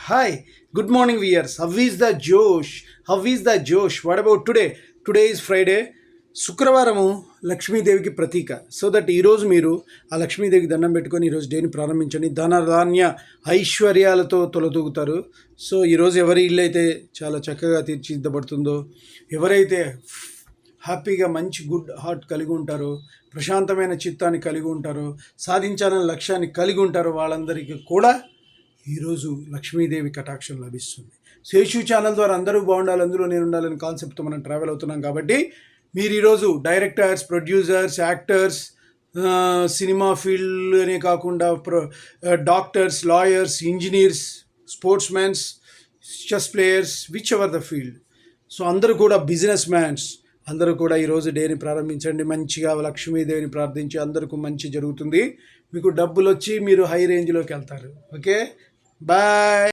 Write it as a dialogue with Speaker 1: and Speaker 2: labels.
Speaker 1: Hi, good morning, viewers. How is the Josh? How is the Josh? What about today? Today is Friday. శుక్రవారము లక్ష్మీదేవికి ప్రతీక. So that ఈరోజు మీరు ఆ లక్ష్మీదేవికి దండం పెట్టుకొని ఈరోజు డేని ప్రారంభించండి. ధన ధాన్య ఐశ్వర్యాలతో తొలతూగుతారు. సో ఈరోజు ఎవరి ఇల్లు అయితే చాలా చక్కగా తీర్చిదిద్దబడుతుందో, ఎవరైతే హ్యాపీగా మంచి గుడ్ హార్ట్ కలిగి ఉంటారో, ప్రశాంతమైన చిత్తాన్ని కలిగి ఉంటారో, సాధించాలనే లక్ష్యాన్ని కలిగి ఉంటారో వాళ్ళందరికీ కూడా ఈరోజు లక్ష్మీదేవి కటాక్షం లభిస్తుంది. శేషు ఛానల్ ద్వారా అందరూ బాగుండాలి, అందులో నేను ఉండాలని కాన్సెప్ట్తో మనం ట్రావెల్ అవుతున్నాం. కాబట్టి మీరు ఈరోజు directors, producers, actors, cinema field అనే కాకుండా doctors, lawyers, engineers, sports mans, chess players, whichever the field, so అందరూ కూడా బిజినెస్ మ్యాన్స్ అందరూ కూడా ఈరోజు డేని ప్రారంభించండి. మంచిగా లక్ష్మీదేవిని ప్రార్థించి అందరికీ మంచి జరుగుతుంది. మీకు డబ్బులు వచ్చి మీరు హై రేంజ్లోకి వెళ్తారు. Okay, bye.